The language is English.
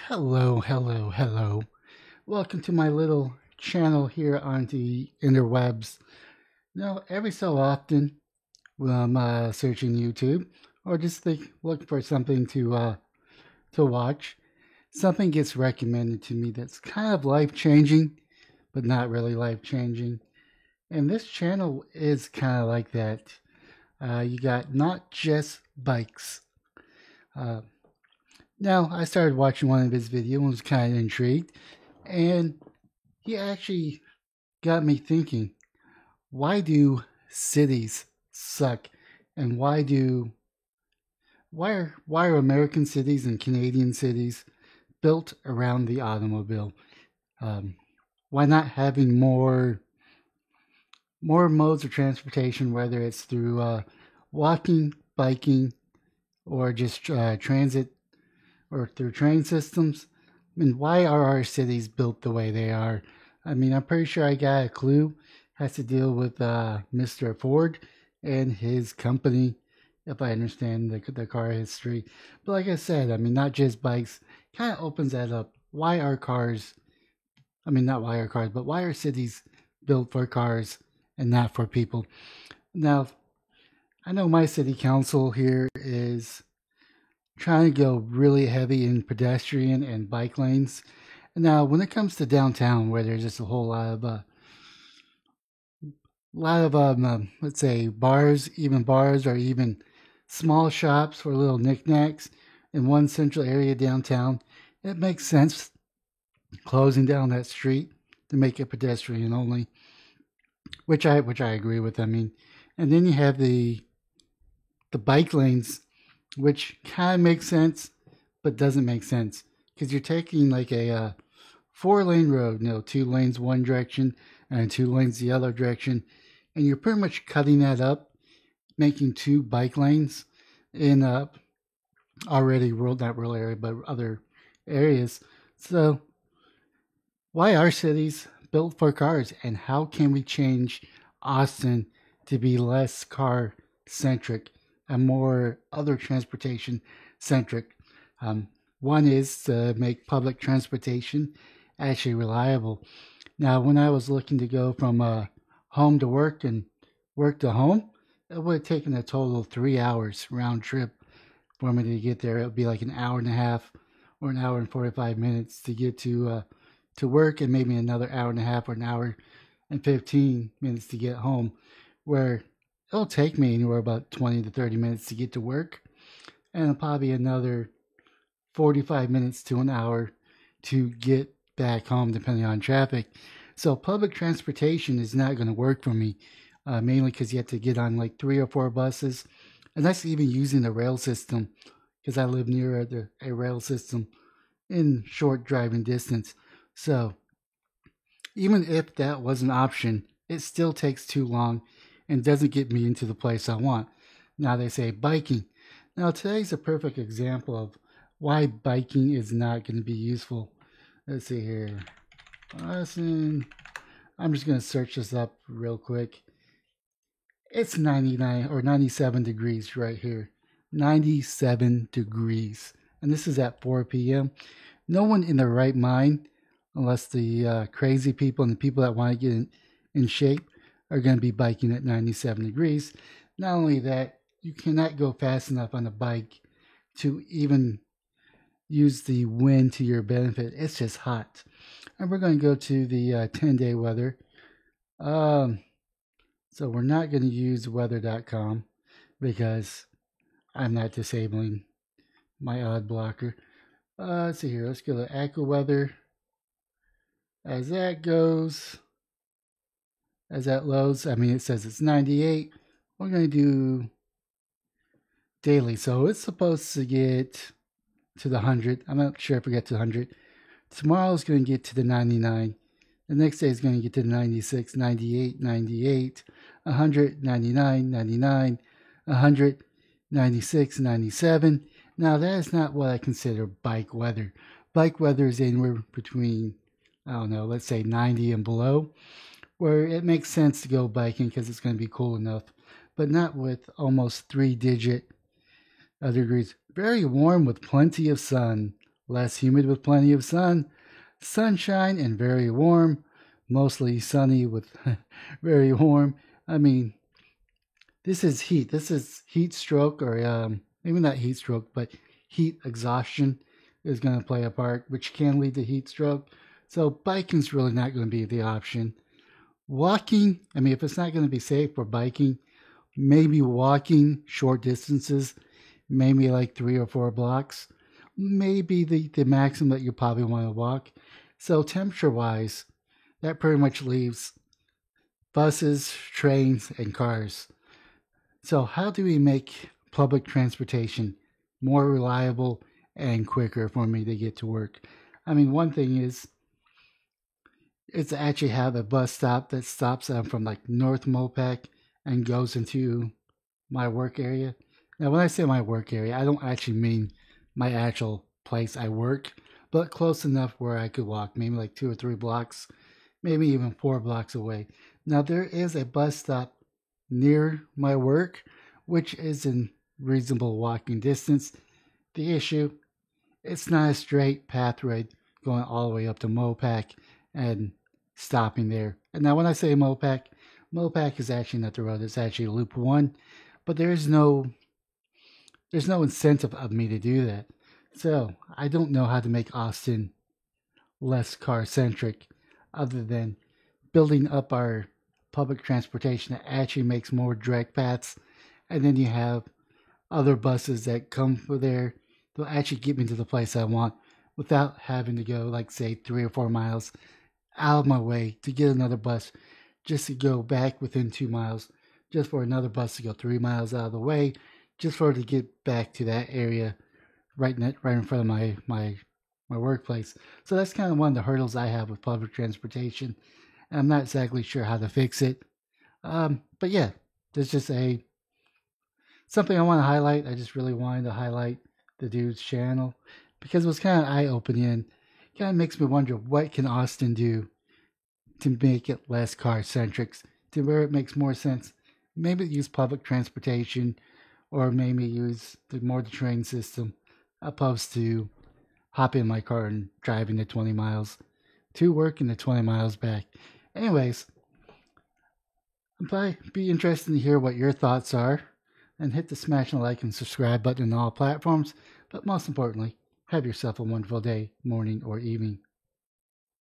Hello, hello, hello. Welcome to my little channel here on the interwebs. Now, every so often, when I'm searching YouTube or just looking for something to watch, something gets recommended to me that's kind of life changing, but not really life changing. And this channel is kind of like that. You got not just bikes. Uh, Now, I started watching one of his videos and was kind of intrigued, and he actually got me thinking, why do cities suck? And why are American cities and Canadian cities built around the automobile? Um, why not having more modes of transportation, whether it's through walking, biking, or just transit or through train systems? I mean, why are our cities built the way they are? I mean, I'm pretty sure I got a clue. Has to deal with Mr. Ford and his company, if I understand the car history. But like I said, I mean, not just bikes. Kind of opens that up. Why are cars? I mean, not why are cars, but why are cities built for cars and not for people? Now, I know my city council here is trying to go really heavy in pedestrian and bike lanes. Now, when it comes to downtown, where there's just a whole lot of let's say bars, or even small shops for little knickknacks in one central area downtown, it makes sense closing down that street to make it pedestrian only, which I agree with. I mean, and then you have the bike lanes, which kind of makes sense, but doesn't make sense because you're taking like a 4 lane road, you know, 2 lanes one direction and 2 lanes the other direction, and you're pretty much cutting that up, making 2 bike lanes in already not rural area, but other areas. So why are cities built for cars, and how can we change Austin to be less car centric and more other transportation centric? Um, One is to make public transportation actually reliable. Now, when I was looking to go from home to work and work to home, it would have taken a total of 3 hours round trip for me to get there. It would be like an hour and a half or an hour and 45 minutes to get to work, and maybe another hour and a half or an hour and 15 minutes to get home. Where it'll take me anywhere about 20 to 30 minutes to get to work, and probably another 45 minutes to an hour to get back home, depending on traffic. So public transportation is not going to work for me, mainly because you have to get on like 3 or 4 buses, and that's even using the rail system because I live near a rail system in short driving distance. So even if that was an option, it still takes too long and doesn't get me into the place I want. Now they say biking. Now today's a perfect example of why biking is not going to be useful. Let's see here. Listen, I'm just going to search this up real quick. It's 99 or 97 degrees right here. 97 degrees. And this is at 4 p.m. No one in their right mind, unless the crazy people and the people that want to get in shape, are going to be biking at 97 degrees. Not only that, you cannot go fast enough on a bike to even use the wind to your benefit. It's just hot. And we're going to go to the 10-day weather. So we're not going to use weather.com because I'm not disabling my odd blocker. Let's see here. Let's go to AccuWeather. As that goes, as that loads, I mean, it says it's 98. We're going to do daily. So it's supposed to get to the 100. I'm not sure if we get to the 100. Tomorrow is going to get to the 99. The next day is going to get to the 96, 98, 98, 100, 99, 99, 100, 96, 97. Now, that is not what I consider bike weather. Bike weather is anywhere between, I don't know, let's say 90 and below, where it makes sense to go biking because it's going to be cool enough, but not with almost 3-digit degrees. Very warm with plenty of sun. less humid with plenty of sunshine, and very warm. Mostly sunny with very warm. I mean, this is heat. This is heat stroke, or maybe not heat stroke, but heat exhaustion is going to play a part, which can lead to heat stroke. So biking's really not going to be the option. Walking, I mean, if it's not going to be safe for biking, maybe walking short distances, maybe like 3 or 4 blocks, maybe the maximum that you probably want to walk. So temperature wise, that pretty much leaves buses, trains, and cars. So how do we make public transportation more reliable and quicker for me to get to work? I mean, one thing is to actually have a bus stop that stops from like North Mopac and goes into my work area. Now, when I say my work area, I don't actually mean my actual place I work, but close enough where I could walk, maybe like 2 or 3 blocks, maybe even 4 blocks away. Now, there is a bus stop near my work, which is in reasonable walking distance. The issue, it's not a straight pathway going all the way up to Mopac and stopping there. And now, when I say Mopac, Mopac is actually not the road; it's actually Loop One. But there's no incentive of me to do that. So I don't know how to make Austin less car centric, other than building up our public transportation that actually makes more direct paths, and then you have other buses that come for there. They'll actually get me to the place I want without having to go, like, say, 3 or 4 miles out of my way to get another bus just to go back within 2 miles, just for another bus to go 3 miles out of the way, just for it to get back to that area right in front of my workplace. So that's kind of one of the hurdles I have with public transportation. And I'm not exactly sure how to fix it. But yeah, there's just something I want to highlight. I just really wanted to highlight the dude's channel because it was kind of eye-opening and kind of makes me wonder, what can Austin do to make it less car-centric, to where it makes more sense. Maybe use public transportation, or maybe use the train system, opposed to hopping in my car and driving the 20 miles to work and the 20 miles back. Anyways, I'd be interested to hear what your thoughts are, and hit the smash and like and subscribe button on all platforms. But most importantly, have yourself a wonderful day, morning, or evening.